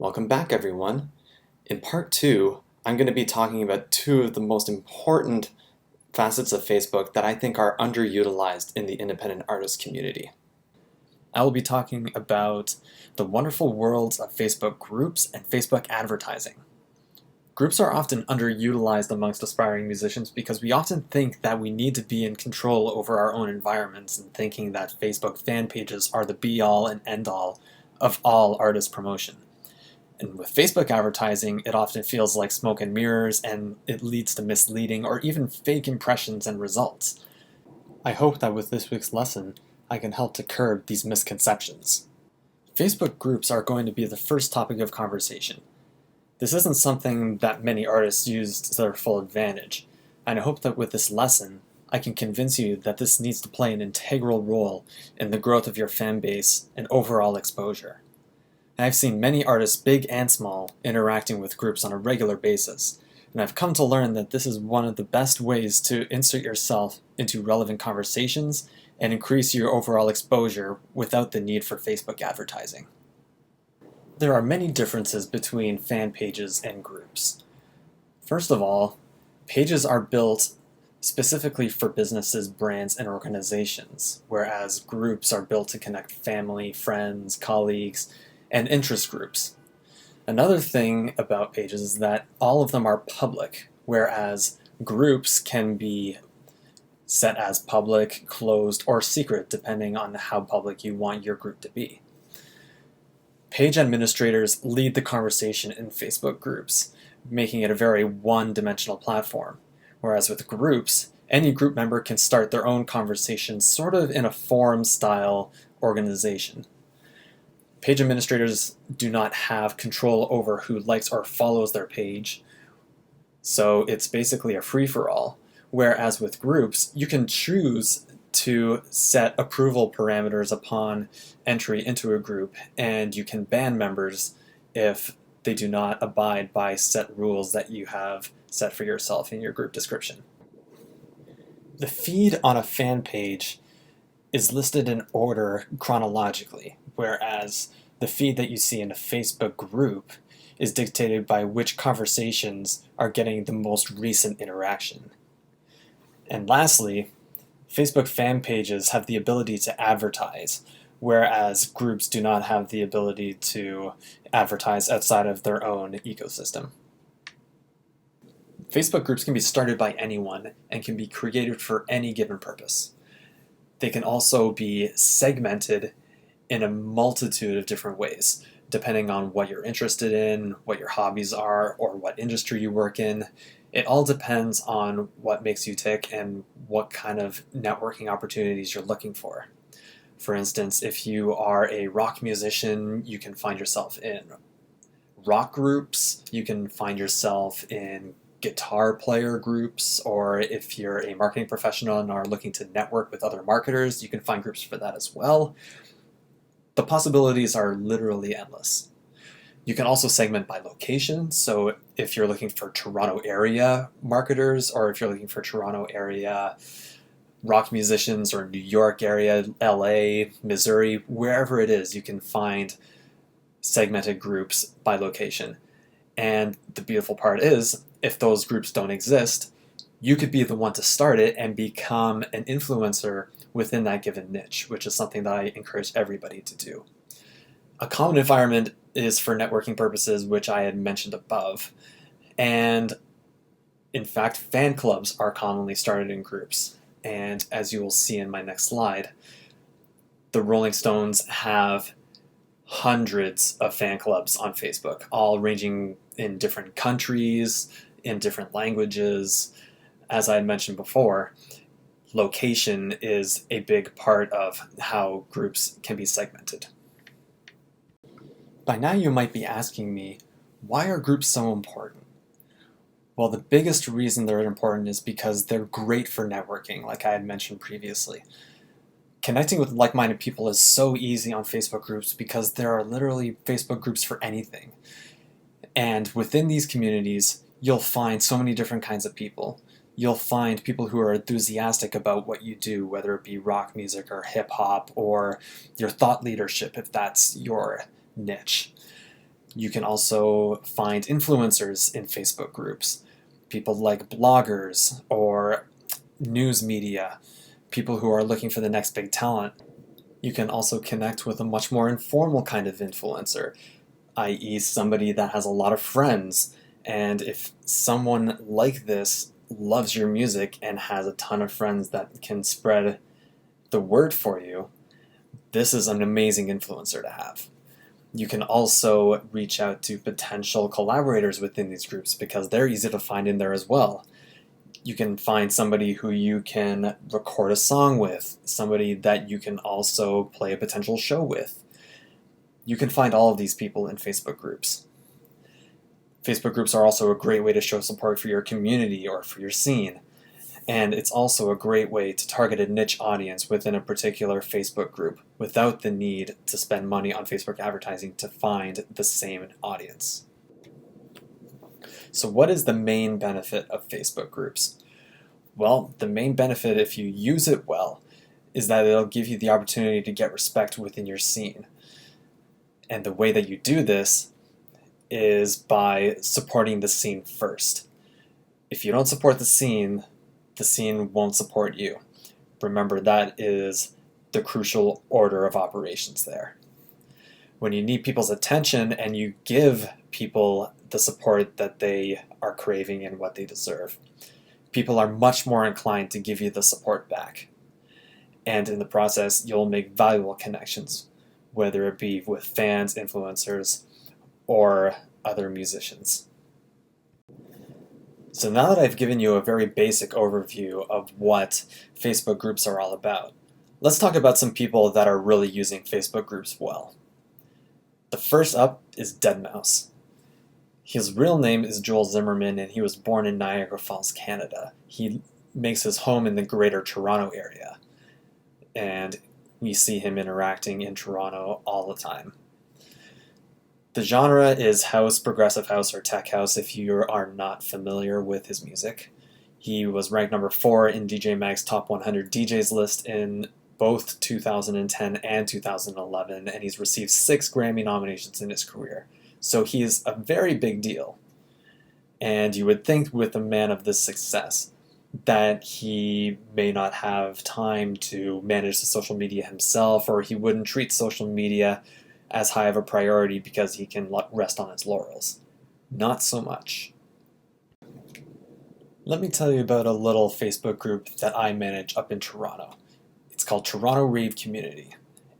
Welcome back, everyone. In part two, I'm going to be talking about two of the most important facets of Facebook that I think are underutilized in the independent artist community. I will be talking about the wonderful worlds of Facebook groups and Facebook advertising. Groups are often underutilized amongst aspiring musicians because we often think that we need to be in control over our own environments and thinking that Facebook fan pages are the be-all and end-all of all artist promotion. And with Facebook advertising, it often feels like smoke and mirrors, and it leads to misleading or even fake impressions and results. I hope that with this week's lesson, I can help to curb these misconceptions. Facebook groups are going to be the first topic of conversation. This isn't something that many artists use to their full advantage, and I hope that with this lesson, I can convince you that this needs to play an integral role in the growth of your fan base and overall exposure. And I've seen many artists, big and small, interacting with groups on a regular basis, and I've come to learn that this is one of the best ways to insert yourself into relevant conversations and increase your overall exposure without the need for Facebook advertising. There are many differences between fan pages and groups. First of all, pages are built specifically for businesses, brands, and organizations, whereas groups are built to connect family, friends, colleagues, and interest groups. Another thing about pages is that all of them are public, whereas groups can be set as public, closed, or secret depending on how public you want your group to be. Page administrators lead the conversation in Facebook groups, making it a very one-dimensional platform, whereas with groups, any group member can start their own conversation sort of in a forum-style organization. Page administrators do not have control over who likes or follows their page, so it's basically a free-for-all, whereas with groups, you can choose to set approval parameters upon entry into a group, and you can ban members if they do not abide by set rules that you have set for yourself in your group description. The feed on a fan page is listed in order chronologically, whereas the feed that you see in a Facebook group is dictated by which conversations are getting the most recent interaction. And lastly, Facebook fan pages have the ability to advertise, whereas groups do not have the ability to advertise outside of their own ecosystem. Facebook groups can be started by anyone and can be created for any given purpose. They can also be segmented in a multitude of different ways, depending on what you're interested in, what your hobbies are, or what industry you work in. It all depends on what makes you tick and what kind of networking opportunities you're looking for. For instance, if you are a rock musician, you can find yourself in rock groups, you can find yourself in guitar player groups, or if you're a marketing professional and are looking to network with other marketers, you can find groups for that as well. The possibilities are literally endless. You can also segment by location, so if you're looking for Toronto area marketers, or if you're looking for Toronto area rock musicians, or New York area, LA, Missouri, wherever it is, you can find segmented groups by location. And the beautiful part is, if those groups don't exist, you could be the one to start it and become an influencer within that given niche, which is something that I encourage everybody to do. A common environment is for networking purposes, which I had mentioned above. And in fact, fan clubs are commonly started in groups. And as you will see in my next slide, the Rolling Stones have hundreds of fan clubs on Facebook, all ranging in different countries, in different languages. As I had mentioned before, location is a big part of how groups can be segmented. By now you might be asking me, why are groups so important? Well, the biggest reason they're important is because they're great for networking, like I had mentioned previously. Connecting with like-minded people is so easy on Facebook groups because there are literally Facebook groups for anything. And within these communities, you'll find so many different kinds of people. You'll find people who are enthusiastic about what you do, whether it be rock music or hip-hop or your thought leadership, if that's your niche. You can also find influencers in Facebook groups, people like bloggers or news media, people who are looking for the next big talent. You can also connect with a much more informal kind of influencer, i.e., somebody that has a lot of friends. And if someone like this loves your music and has a ton of friends that can spread the word for you, this is an amazing influencer to have. You can also reach out to potential collaborators within these groups because they're easy to find in there as well. You can find somebody who you can record a song with, somebody that you can also play a potential show with. You can find all of these people in Facebook groups. Facebook groups are also a great way to show support for your community or for your scene. And it's also a great way to target a niche audience within a particular Facebook group without the need to spend money on Facebook advertising to find the same audience. So what is the main benefit of Facebook groups? Well, the main benefit, if you use it well, is that it'll give you the opportunity to get respect within your scene. And the way that you do this is by supporting the scene first. If you don't support the scene won't support you. Remember, that is the crucial order of operations there. When you need people's attention and you give people the support that they are craving and what they deserve, people are much more inclined to give you the support back. And in the process, you'll make valuable connections, whether it be with fans, influencers, or other musicians. So now that I've given you a very basic overview of what Facebook groups are all about, let's talk about some people that are really using Facebook groups well. The first up is deadmau5. His real name is Joel Zimmerman, and he was born in Niagara Falls, Canada. He makes his home in the Greater Toronto area, and we see him interacting in Toronto all the time. The genre is house, progressive house, or tech house if you are not familiar with his music. He was ranked number 4 in DJ Mag's Top 100 DJs list in both 2010 and 2011, and he's received 6 Grammy nominations in his career. So he is a very big deal. And you would think with a man of this success that he may not have time to manage the social media himself, or he wouldn't treat social media as high of a priority because he can rest on his laurels. Not so much. Let me tell you about a little Facebook group that I manage up in Toronto. It's called Toronto Rave Community,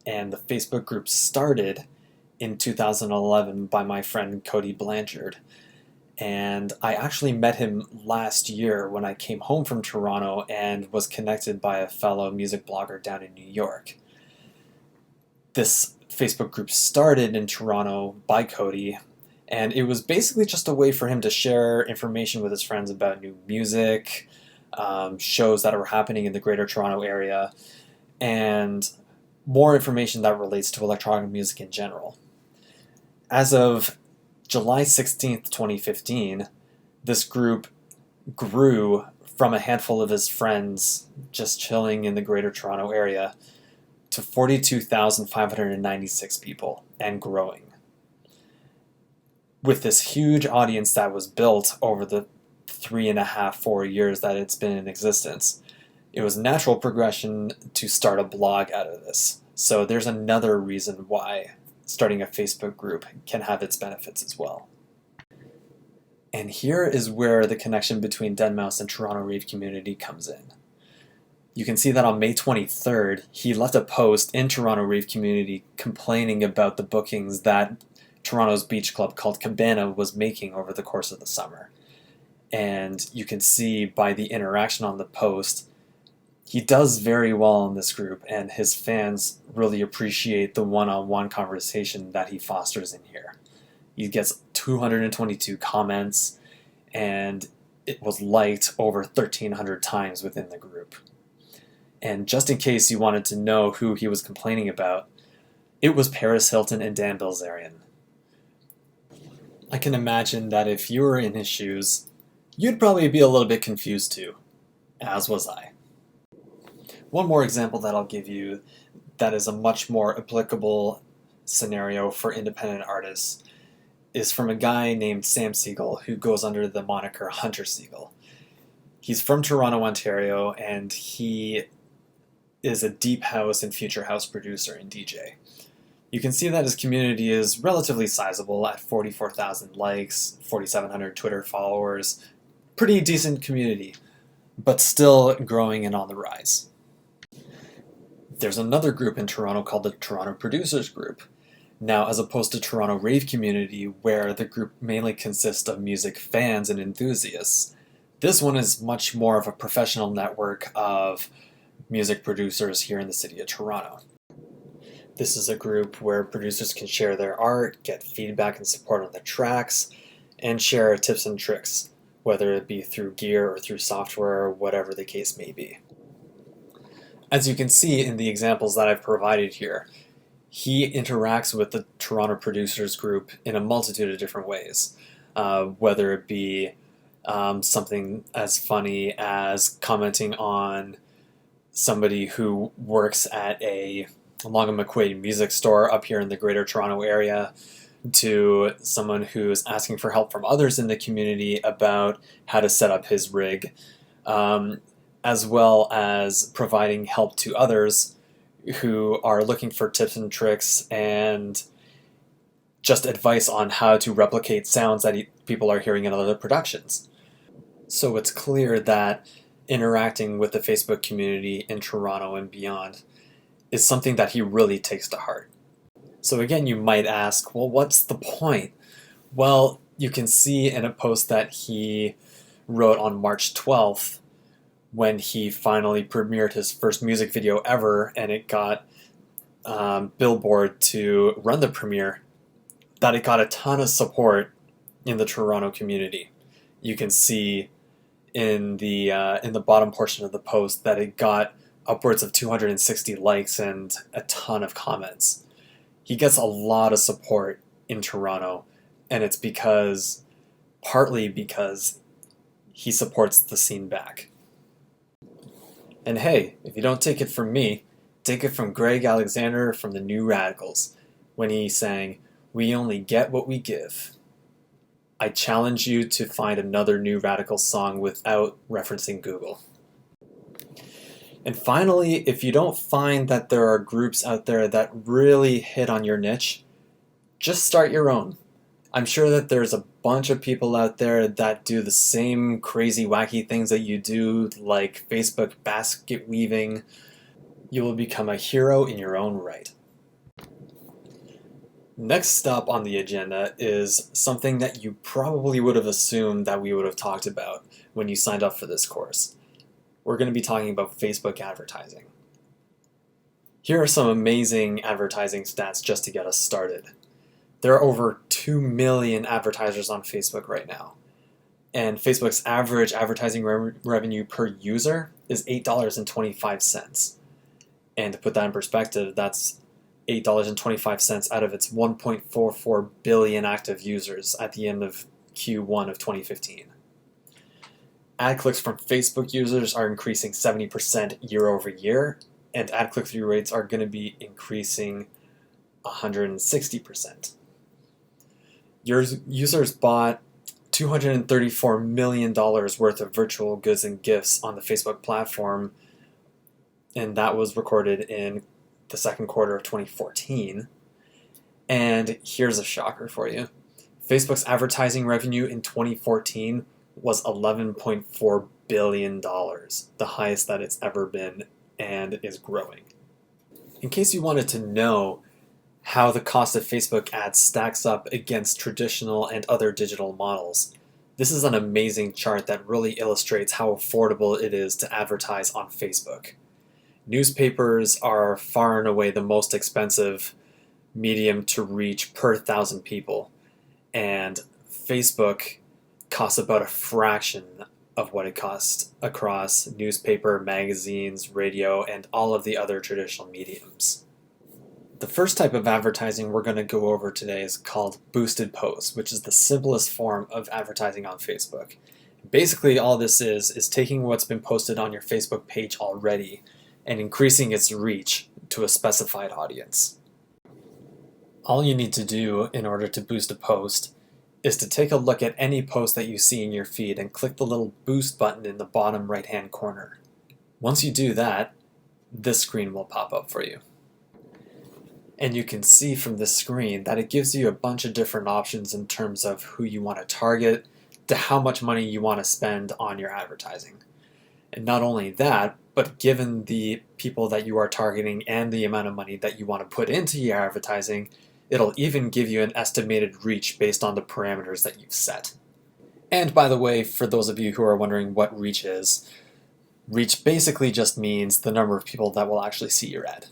and the Facebook group started in 2011 by my friend Cody Blanchard, and I actually met him last year when I came home from Toronto and was connected by a fellow music blogger down in New York. This Facebook group started in Toronto by Cody, and it was basically just a way for him to share information with his friends about new music, shows that were happening in the Greater Toronto area, and more information that relates to electronic music in general. As of July 16th, 2015, this group grew from a handful of his friends just chilling in the Greater Toronto area to 42,596 people and growing. With this huge audience that was built over the 3.5-4 years that it's been in existence, it was a natural progression to start a blog out of this. So there's another reason why starting a Facebook group can have its benefits as well. And here is where the connection between deadmau5 and Toronto Rave Community comes in. You can see that on May 23rd, he left a post in Toronto Rave Community complaining about the bookings that Toronto's beach club called Cabana was making over the course of the summer. And you can see by the interaction on the post, he does very well in this group, and his fans really appreciate the one-on-one conversation that he fosters in here. He gets 222 comments, and it was liked over 1,300 times within the group. And just in case you wanted to know who he was complaining about, it was Paris Hilton and Dan Bilzerian. I can imagine that if you were in his shoes, you'd probably be a little bit confused too, as was I. One more example that I'll give you that is a much more applicable scenario for independent artists is from a guy named Sam SIEGEL who goes under the moniker Hunter SIEGEL. He's from Toronto, Ontario, and he is a deep house and future house producer and DJ. You can see that his community is relatively sizable at 44,000 likes, 4,700 Twitter followers. Pretty decent community, but still growing and on the rise. There's another group in Toronto called the Toronto Producers Group. Now, as opposed to Toronto Rave community, where the group mainly consists of music fans and enthusiasts, this one is much more of a professional network of music producers here in the city of Toronto. This is a group where producers can share their art, get feedback and support on the tracks, and share tips and tricks, whether it be through gear or through software or whatever the case may be. As you can see in the examples that I've provided here, he interacts with the Toronto Producers Group in a multitude of different ways, whether it be something as funny as commenting on somebody who works at a Long and McQuaid music store up here in the Greater Toronto area, to someone who's asking for help from others in the community about how to set up his rig, as well as providing help to others who are looking for tips and tricks and just advice on how to replicate sounds that people are hearing in other productions. So it's clear that interacting with the Facebook community in Toronto and beyond is something that he really takes to heart. So again, you might ask, well, what's the point? Well, you can see in a post that he wrote on March 12th, when he finally premiered his first music video ever, and it got Billboard to run the premiere, that it got a ton of support in the Toronto community. You can see in the bottom portion of the post that it got upwards of 260 likes and a ton of comments. He gets a lot of support in Toronto, and it's partly because he supports the scene back. And hey, if you don't take it from me, take it from Greg Alexander from the New Radicals, when he sang, "We only get what we give." I challenge you to find another New Radicals song without referencing Google. And finally, if you don't find that there are groups out there that really hit on your niche, just start your own. I'm sure that there's a bunch of people out there that do the same crazy, wacky things that you do, like Facebook basket weaving. You will become a hero in your own right. Next stop on the agenda is something that you probably would have assumed that we would have talked about when you signed up for this course. We're going to be talking about Facebook advertising. Here are some amazing advertising stats just to get us started. There are over 2 million advertisers on Facebook right now, and Facebook's average advertising revenue per user is $8.25. And to put that in perspective, that's $8.25 out of its 1.44 billion active users at the end of Q1 of 2015. Ad clicks from Facebook users are increasing 70% year over year, and ad click-through rates are going to be increasing 160%. Users bought $234 million worth of virtual goods and gifts on the Facebook platform, and that was recorded in the second quarter of 2014. And here's a shocker for you. Facebook's advertising revenue in 2014 was $11.4 billion, the highest that it's ever been, and is growing. In case you wanted to know how the cost of Facebook ads stacks up against traditional and other digital models, this is an amazing chart that really illustrates how affordable it is to advertise on Facebook. Newspapers are far and away the most expensive medium to reach per 1,000 people, and Facebook costs about a fraction of what it costs across newspaper, magazines, radio, and all of the other traditional mediums. The first type of advertising we're going to go over today is called boosted posts, which is the simplest form of advertising on Facebook. Basically, all this is taking what's been posted on your Facebook page already and increasing its reach to a specified audience. All you need to do in order to boost a post is to take a look at any post that you see in your feed and click the little boost button in the bottom right-hand corner. Once you do that, this screen will pop up for you. And you can see from this screen that it gives you a bunch of different options in terms of who you want to target, to how much money you want to spend on your advertising. And not only that, but given the people that you are targeting and the amount of money that you want to put into your advertising, it'll even give you an estimated reach based on the parameters that you've set. And by the way, for those of you who are wondering what reach is, reach basically just means the number of people that will actually see your ad.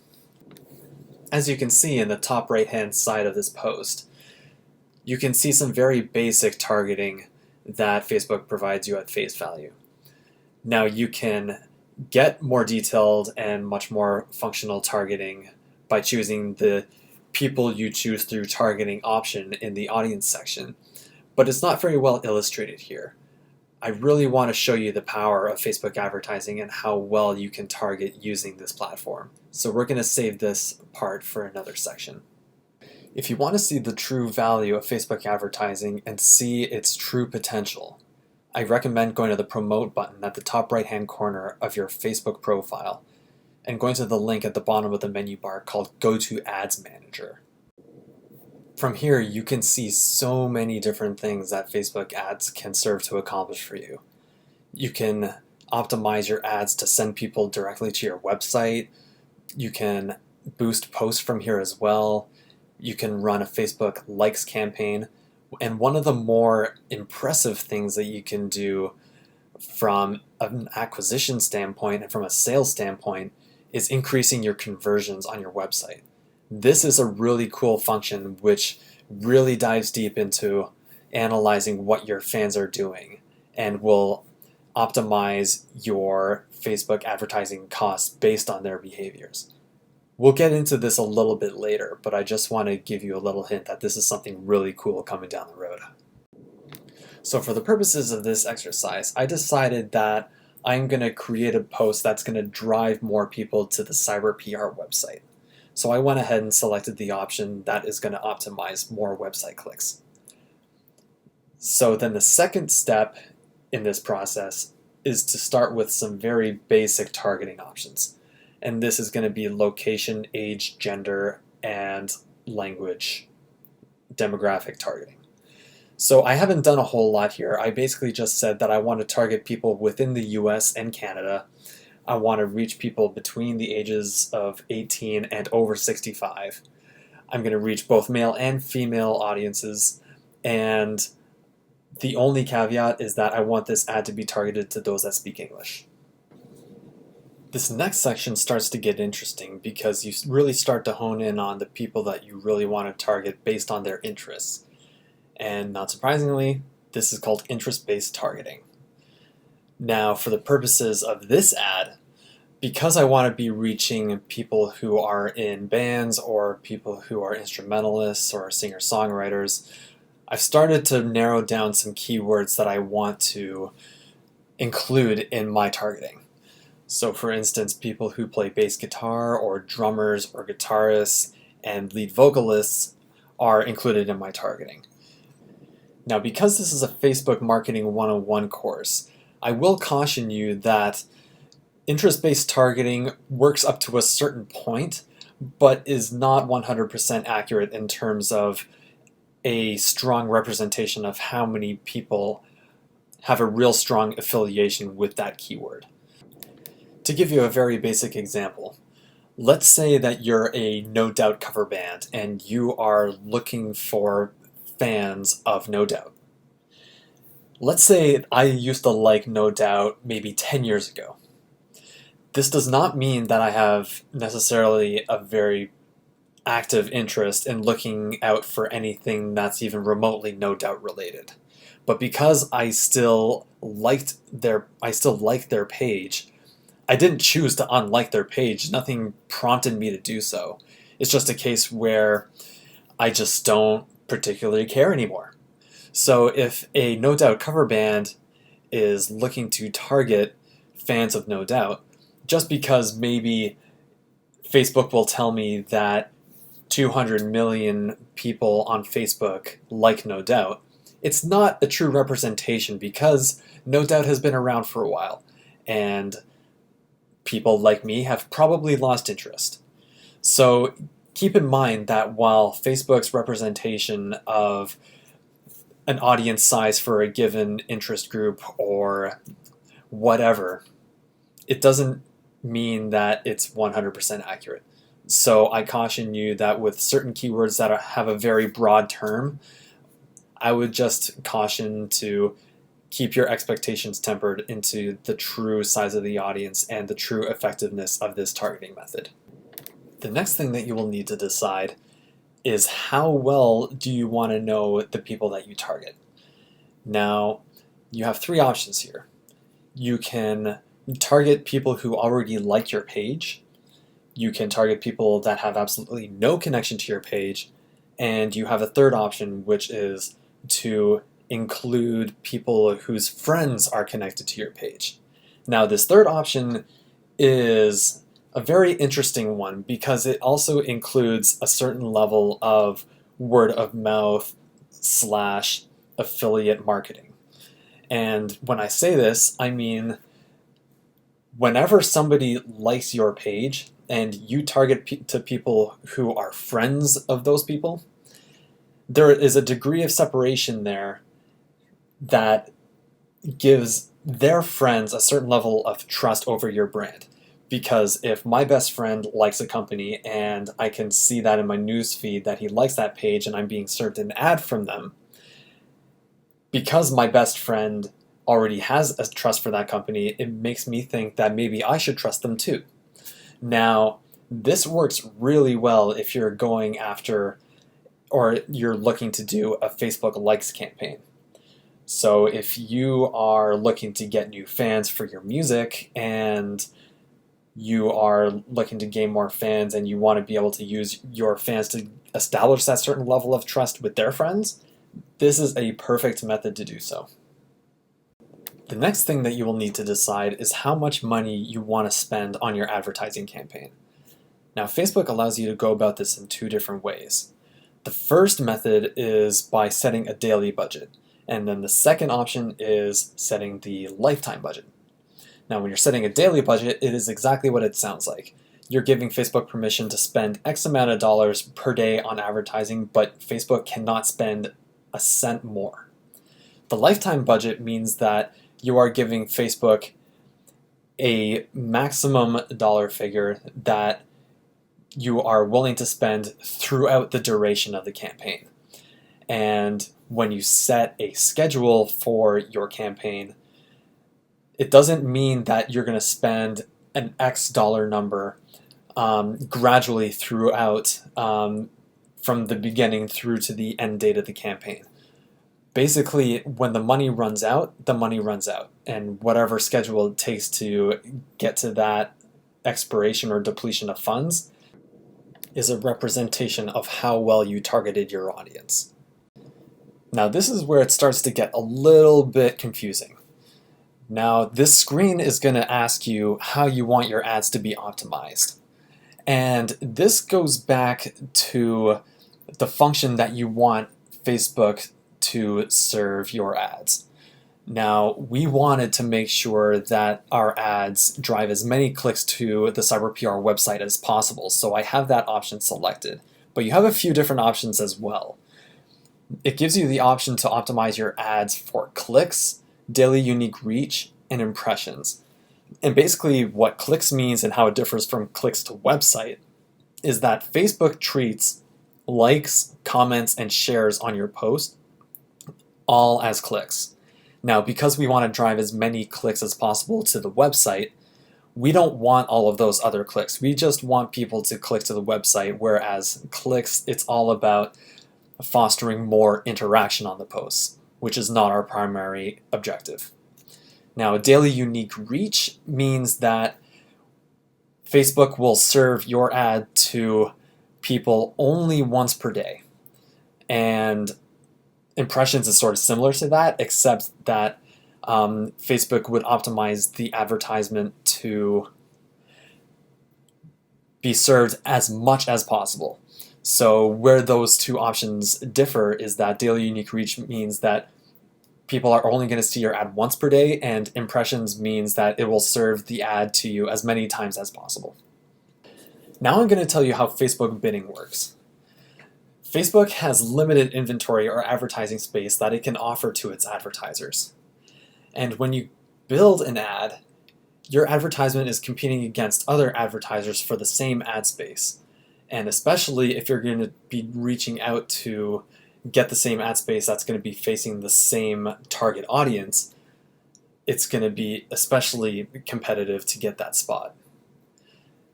As you can see in the top right-hand side of this post, you can see some very basic targeting that Facebook provides you at face value. Now you can get more detailed and much more functional targeting by choosing the people you choose through targeting option in the audience section, but it's not very well illustrated here. I really want to show you the power of Facebook advertising and how well you can target using this platform. So we're going to save this part for another section. If you want to see the true value of Facebook advertising and see its true potential, I recommend going to the promote button at the top right-hand corner of your Facebook profile and going to the link at the bottom of the menu bar called Go to Ads Manager. From here, you can see so many different things that Facebook ads can serve to accomplish for you. You can optimize your ads to send people directly to your website. You can boost posts from here as well. You can run a Facebook likes campaign. And one of the more impressive things that you can do from an acquisition standpoint and from a sales standpoint is increasing your conversions on your website. This is a really cool function which really dives deep into analyzing what your fans are doing and will optimize your Facebook advertising costs based on their behaviors. We'll get into this a little bit later, but I just want to give you a little hint that this is something really cool coming down the road. So for the purposes of this exercise, I decided that I'm going to create a post that's going to drive more people to the Cyber PR website. So I went ahead and selected the option that is going to optimize more website clicks. So then the second step in this process is to start with some very basic targeting options. And this is going to be location, age, gender, and language demographic targeting. So I haven't done a whole lot here. I basically just said that I want to target people within the US and Canada. I want to reach people between the ages of 18 and over 65. I'm going to reach both male and female audiences. And the only caveat is that I want this ad to be targeted to those that speak English. This next section starts to get interesting because you really start to hone in on the people that you really want to target based on their interests. And not surprisingly, this is called interest-based targeting. Now, for the purposes of this ad, because I want to be reaching people who are in bands or people who are instrumentalists or singer-songwriters, I've started to narrow down some keywords that I want to include in my targeting. So for instance, people who play bass guitar or drummers or guitarists and lead vocalists are included in my targeting. Now, because this is a Facebook Marketing 101 course, I will caution you that interest-based targeting works up to a certain point, but is not 100% accurate in terms of a strong representation of how many people have a real strong affiliation with that keyword. To give you a very basic example, let's say that you're a No Doubt cover band and you are looking for fans of No Doubt. Let's say I used to like No Doubt maybe 10 years ago. This does not mean that I have necessarily a very active interest in looking out for anything that's even remotely No Doubt related. But because I still like their page, I didn't choose to unlike their page. Nothing prompted me to do so. It's just a case where I just don't particularly care anymore. So if a No Doubt cover band is looking to target fans of No Doubt, just because maybe Facebook will tell me that 200 million people on Facebook like No Doubt, it's not a true representation because No Doubt has been around for a while, and people like me have probably lost interest. So keep in mind that while Facebook's representation of an audience size for a given interest group or whatever, it doesn't mean that it's 100% accurate. So I caution you that with certain keywords that have a very broad term, I would just caution to keep your expectations tempered into the true size of the audience and the true effectiveness of this targeting method. The next thing that you will need to decide is how well do you want to know the people that you target. Now, you have three options here. You can target people who already like your page, you can target people that have absolutely no connection to your page, and you have a third option, which is to include people whose friends are connected to your page. Now, this third option is a very interesting one because it also includes a certain level of word of mouth / affiliate marketing. And when I say this, I mean whenever somebody likes your page and you target to people who are friends of those people, there is a degree of separation there that gives their friends a certain level of trust over your brand. Because if my best friend likes a company and I can see that in my news feed that he likes that page and I'm being served an ad from them, because my best friend already has a trust for that company, it makes me think that maybe I should trust them too. Now, this works really well if you're going after or you're looking to do a Facebook likes campaign. So if you are looking to get new fans for your music and you are looking to gain more fans and you want to be able to use your fans to establish that certain level of trust with their friends, this is a perfect method to do so. The next thing that you will need to decide is how much money you want to spend on your advertising campaign. Now, Facebook allows you to go about this in two different ways. The first method is by setting a daily budget, and then the second option is setting the lifetime budget. Now, when you're setting a daily budget, it is exactly what it sounds like. You're giving Facebook permission to spend X amount of dollars per day on advertising, but Facebook cannot spend a cent more. The lifetime budget means that you are giving Facebook a maximum dollar figure that you are willing to spend throughout the duration of the campaign. And when you set a schedule for your campaign, it doesn't mean that you're going to spend an X dollar number gradually throughout from the beginning through to the end date of the campaign. Basically, when the money runs out, the money runs out. And whatever schedule it takes to get to that expiration or depletion of funds is a representation of how well you targeted your audience. Now, this is where it starts to get a little bit confusing. Now, this screen is going to ask you how you want your ads to be optimized. And this goes back to the function that you want Facebook to serve your ads. Now, we wanted to make sure that our ads drive as many clicks to the CyberPR website as possible, so I have that option selected. But you have a few different options as well. It gives you the option to optimize your ads for clicks, daily unique reach, and impressions. And basically what clicks means and how it differs from clicks to website is that Facebook treats likes, comments, and shares on your post all as clicks. Now, because we want to drive as many clicks as possible to the website, we don't want all of those other clicks. We just want people to click to the website, whereas clicks, it's all about fostering more interaction on the posts, which is not our primary objective. Now, daily unique reach means that Facebook will serve your ad to people only once per day. And impressions is sort of similar to that, except that Facebook would optimize the advertisement to be served as much as possible. So where those two options differ is that daily unique reach means that people are only going to see your ad once per day, and impressions means that it will serve the ad to you as many times as possible. Now I'm going to tell you how Facebook bidding works. Facebook has limited inventory or advertising space that it can offer to its advertisers. And when you build an ad, your advertisement is competing against other advertisers for the same ad space. And especially if you're going to be reaching out to get the same ad space that's going to be facing the same target audience, it's going to be especially competitive to get that spot.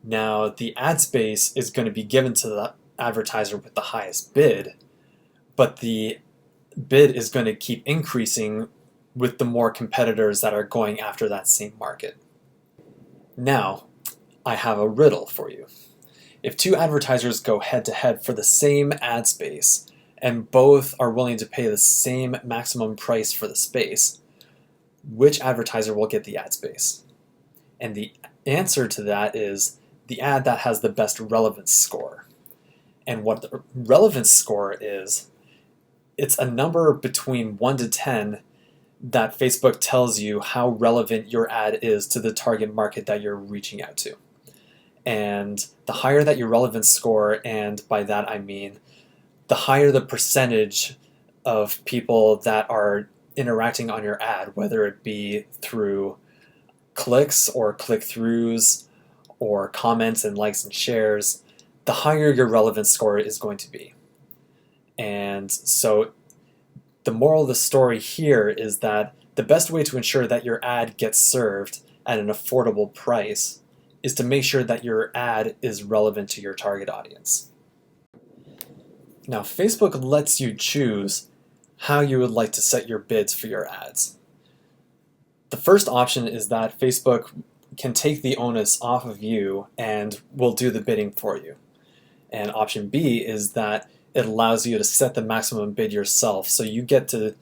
Now, the ad space is going to be given to the advertiser with the highest bid, but the bid is going to keep increasing with the more competitors that are going after that same market. Now, I have a riddle for you. If two advertisers go head to head for the same ad space, and both are willing to pay the same maximum price for the space, which advertiser will get the ad space? And the answer to that is the ad that has the best relevance score. And what the relevance score is, it's a number between 1 to 10 that Facebook tells you how relevant your ad is to the target market that you're reaching out to. And the higher that your relevance score, and by that I mean the higher the percentage of people that are interacting on your ad, whether it be through clicks or click-throughs or comments and likes and shares, the higher your relevance score is going to be. And so the moral of the story here is that the best way to ensure that your ad gets served at an affordable price is to make sure that your ad is relevant to your target audience. Now, Facebook lets you choose how you would like to set your bids for your ads. The first option is that Facebook can take the onus off of you and will do the bidding for you. And option B is that it allows you to set the maximum bid yourself, so you get to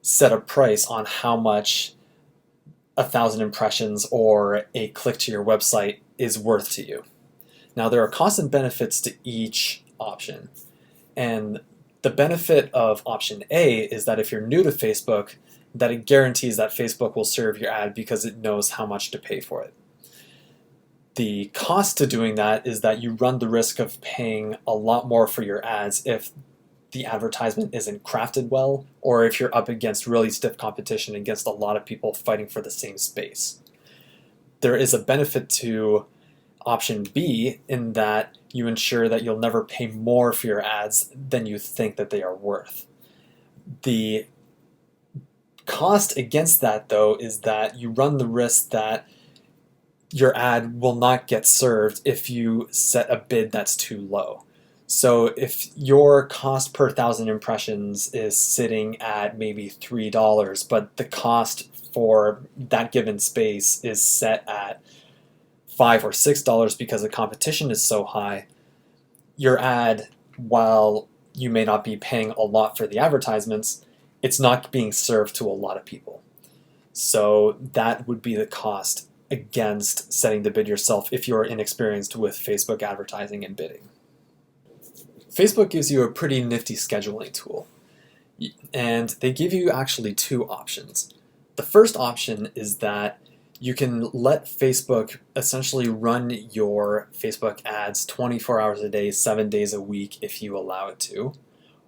set a price on how much 1,000 impressions or a click to your website is worth to you. Now, there are costs and benefits to each option. And the benefit of option A is that if you're new to Facebook, that it guarantees that Facebook will serve your ad because it knows how much to pay for it. The cost to doing that is that you run the risk of paying a lot more for your ads if the advertisement isn't crafted well, or if you're up against really stiff competition against a lot of people fighting for the same space. There is a benefit to option B in that you ensure that you'll never pay more for your ads than you think that they are worth. The cost against that, though, is that you run the risk that your ad will not get served if you set a bid that's too low. So if your cost per 1,000 impressions is sitting at maybe $3, but the cost for that given space is set at $5 or $6 because the competition is so high, your ad, while you may not be paying a lot for the advertisements, it's not being served to a lot of people. So that would be the cost against setting the bid yourself if you're inexperienced with Facebook advertising and bidding. Facebook gives you a pretty nifty scheduling tool, and they give you actually two options. The first option is that you can let Facebook essentially run your Facebook ads 24 hours a day, 7 days a week if you allow it to.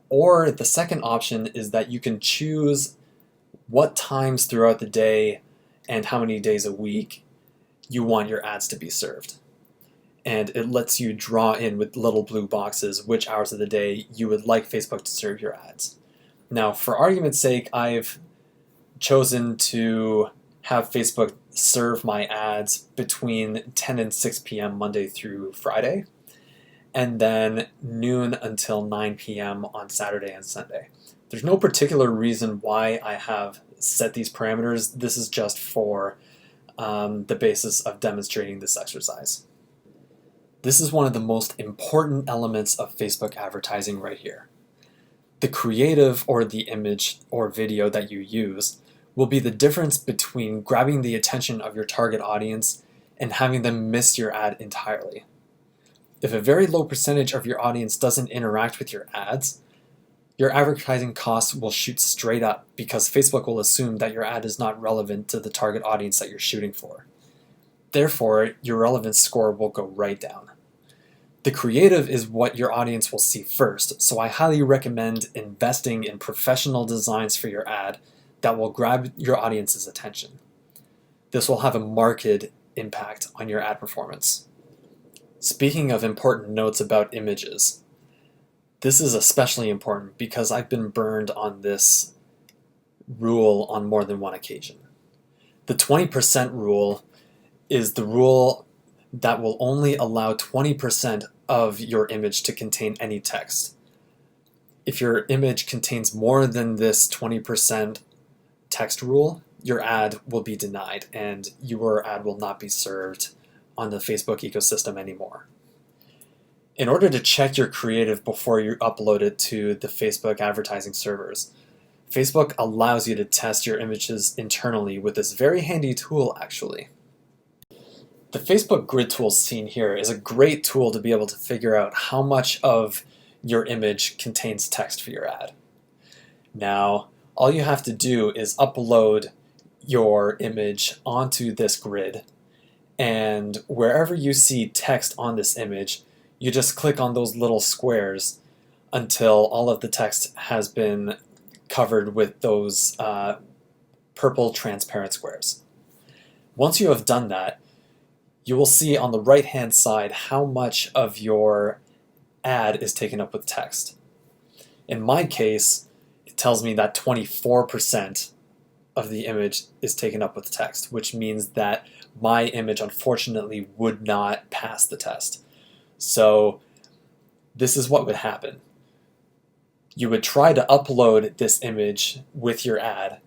Or the second option is that you can choose what times throughout the day and how many days a week you want your ads to be served. And it lets you draw in with little blue boxes which hours of the day you would like Facebook to serve your ads. Now, for argument's sake, I've chosen to have Facebook serve my ads between 10 and 6 p.m. Monday through Friday, and then noon until 9 p.m. on Saturday and Sunday. There's no particular reason why I have set these parameters. This is just for the basis of demonstrating this exercise. This is one of the most important elements of Facebook advertising right here. The creative or the image or video that you use will be the difference between grabbing the attention of your target audience and having them miss your ad entirely. If a very low percentage of your audience doesn't interact with your ads, your advertising costs will shoot straight up because Facebook will assume that your ad is not relevant to the target audience that you're shooting for. Therefore, your relevance score will go right down. The creative is what your audience will see first, so I highly recommend investing in professional designs for your ad that will grab your audience's attention. This will have a marked impact on your ad performance. Speaking of important notes about images, this is especially important because I've been burned on this rule on more than one occasion. The 20% rule is the rule that will only allow 20% of your image to contain any text. If your image contains more than this 20% text rule, your ad will be denied and your ad will not be served on the Facebook ecosystem anymore. In order to check your creative before you upload it to the Facebook advertising servers, Facebook allows you to test your images internally with this very handy tool actually. The Facebook grid tool seen here is a great tool to be able to figure out how much of your image contains text for your ad. Now, all you have to do is upload your image onto this grid, and wherever you see text on this image, you just click on those little squares until all of the text has been covered with those purple transparent squares. Once you have done that, you will see on the right-hand side how much of your ad is taken up with text. In my case, it tells me that 24% of the image is taken up with text, which means that my image unfortunately would not pass the test. So this is what would happen. You would try to upload this image with your ad,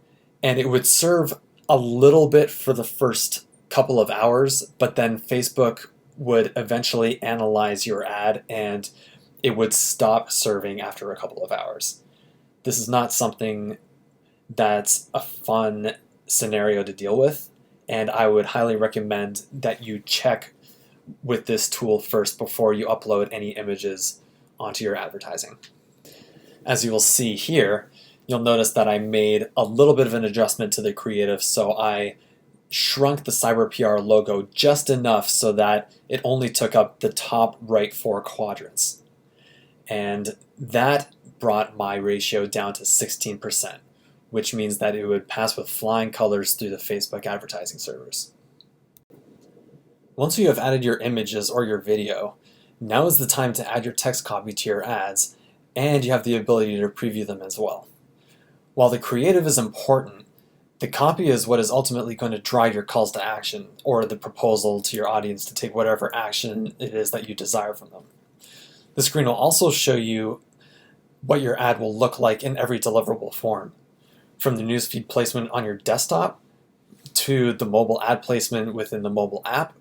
and it would serve a little bit for the first couple of hours, but then Facebook would eventually analyze your ad and it would stop serving after a couple of hours. This is not something that's a fun scenario to deal with, and I would highly recommend that you check with this tool first before you upload any images onto your advertising. As you will see here, you'll notice that I made a little bit of an adjustment to the creative, so I shrunk the CyberPR logo just enough so that it only took up the top right 4 quadrants. And that brought my ratio down to 16%, which means that it would pass with flying colors through the Facebook advertising servers. Once you have added your images or your video, now is the time to add your text copy to your ads, and you have the ability to preview them as well. While the creative is important, the copy is what is ultimately going to drive your calls to action or the proposal to your audience to take whatever action it is that you desire from them. The screen will also show you what your ad will look like in every deliverable form, from the newsfeed placement on your desktop to the mobile ad placement within the mobile app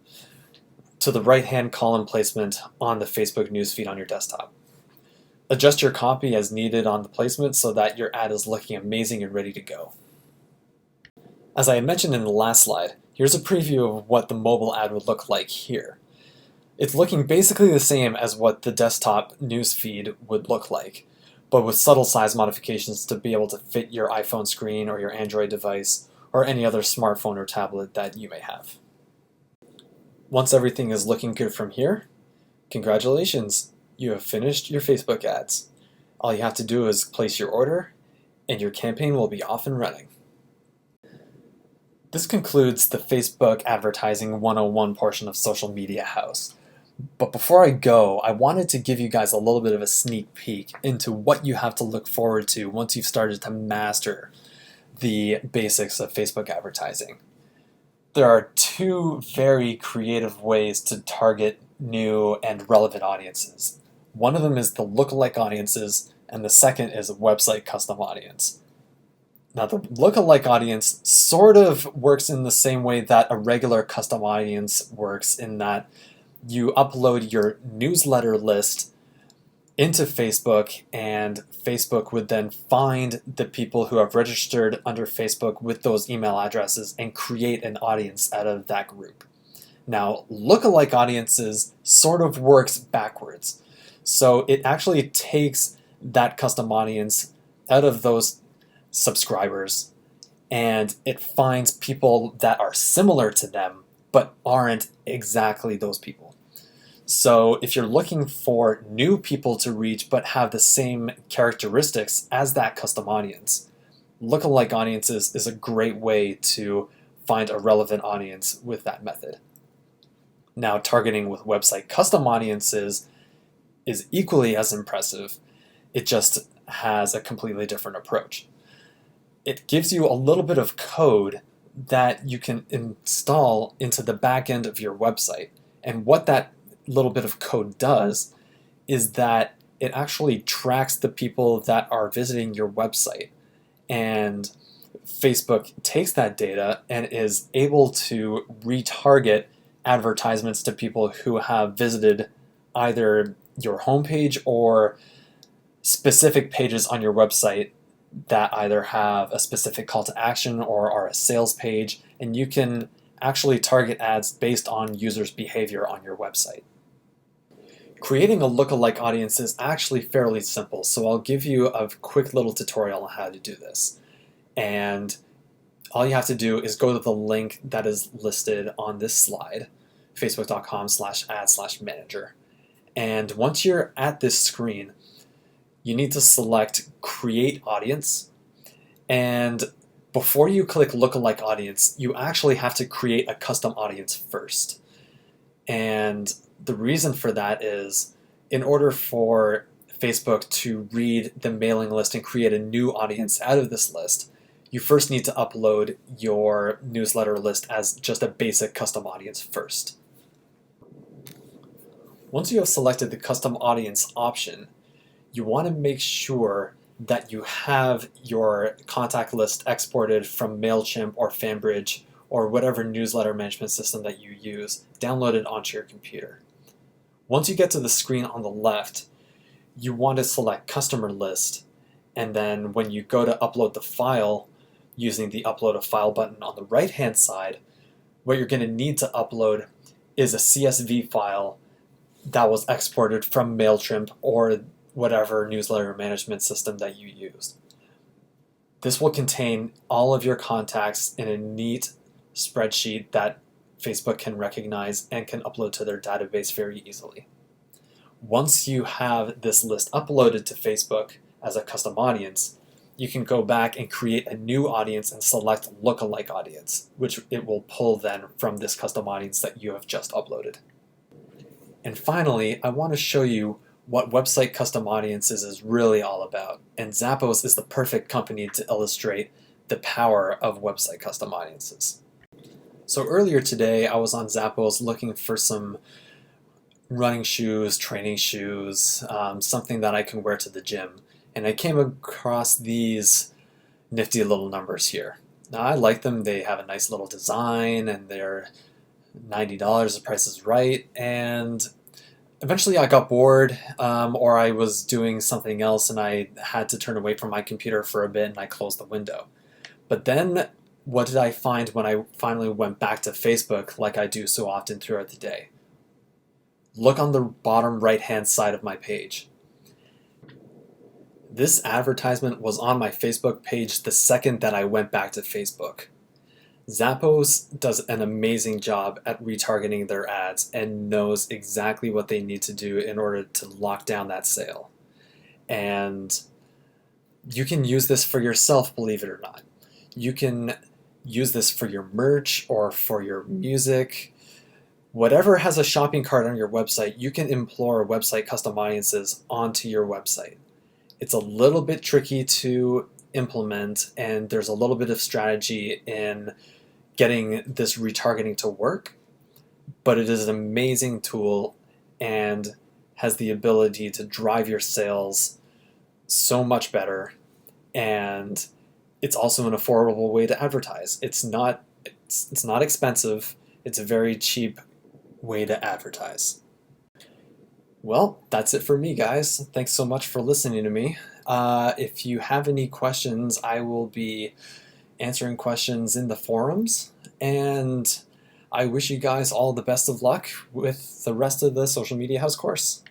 to the right-hand column placement on the Facebook newsfeed on your desktop. Adjust your copy as needed on the placement so that your ad is looking amazing and ready to go. As I mentioned in the last slide, here's a preview of what the mobile ad would look like here. It's looking basically the same as what the desktop newsfeed would look like, but with subtle size modifications to be able to fit your iPhone screen or your Android device or any other smartphone or tablet that you may have. Once everything is looking good from here, congratulations, you have finished your Facebook ads. All you have to do is place your order and your campaign will be off and running. This concludes the Facebook Advertising 101 portion of Social Media House. But before I go, I wanted to give you guys a little bit of a sneak peek into what you have to look forward to once you've started to master the basics of Facebook advertising. There are 2 very creative ways to target new and relevant audiences. One of them is the Lookalike Audiences, and the second is a website custom audience. Now, the lookalike audience sort of works in the same way that a regular custom audience works, in that you upload your newsletter list into Facebook, and Facebook would then find the people who have registered under Facebook with those email addresses and create an audience out of that group. Now, lookalike audiences sort of works backwards. So it actually takes that custom audience out of those subscribers and it finds people that are similar to them but aren't exactly those people. So if you're looking for new people to reach but have the same characteristics as that custom audience, lookalike audiences is a great way to find a relevant audience with that method. Now, targeting with website custom audiences is equally as impressive. It just has a completely different approach. It gives you a little bit of code that you can install into the back end of your website. And what that little bit of code does is that it actually tracks the people that are visiting your website. And Facebook takes that data and is able to retarget advertisements to people who have visited either your homepage or specific pages on your website that either have a specific call to action or are a sales page, and you can actually target ads based on users' behavior on your website. Creating a lookalike audience is actually fairly simple, so I'll give you a quick little tutorial on how to do this. And all you have to do is go to the link that is listed on this slide, facebook.com/ad/manager. And once you're at this screen, you need to select Create Audience. And before you click Lookalike Audience, you actually have to create a custom audience first. And the reason for that is in order for Facebook to read the mailing list and create a new audience out of this list, you first need to upload your newsletter list as just a basic custom audience first. Once you have selected the custom audience option, you want to make sure that you have your contact list exported from MailChimp or Fanbridge or whatever newsletter management system that you use downloaded onto your computer. Once you get to the screen on the left, you want to select Customer List, and then when you go to upload the file using the Upload a File button on the right-hand side, what you're going to need to upload is a CSV file that was exported from MailChimp or whatever newsletter management system that you used. This will contain all of your contacts in a neat spreadsheet that Facebook can recognize and can upload to their database very easily. Once you have this list uploaded to Facebook as a custom audience, you can go back and create a new audience and select Lookalike Audience, which it will pull then from this custom audience that you have just uploaded. And finally, I want to show you what website custom audiences is really all about, and Zappos is the perfect company to illustrate the power of website custom audiences. So earlier today, I was on Zappos looking for some running shoes, training shoes, something that I can wear to the gym, and I came across these nifty little numbers here. Now I like them, they have a nice little design, and they're $90, the price is right, and eventually I got bored, or I was doing something else and I had to turn away from my computer for a bit and I closed the window. But then what did I find when I finally went back to Facebook like I do so often throughout the day? Look on the bottom right-hand side of my page. This advertisement was on my Facebook page the second that I went back to Facebook. Zappos does an amazing job at retargeting their ads and knows exactly what they need to do in order to lock down that sale. And you can use this for yourself, believe it or not. You can use this for your merch or for your music. Whatever has a shopping cart on your website, you can implore website custom audiences onto your website. It's a little bit tricky to implement, and there's a little bit of strategy in getting this retargeting to work, but it is an amazing tool and has the ability to drive your sales so much better, and it's also an affordable way to advertise. It's not expensive, it's a very cheap way to advertise. Well, that's it for me, guys. Thanks so much for listening to me. If you have any questions, I will be answering questions in the forums, and I wish you guys all the best of luck with the rest of the Social Media House course.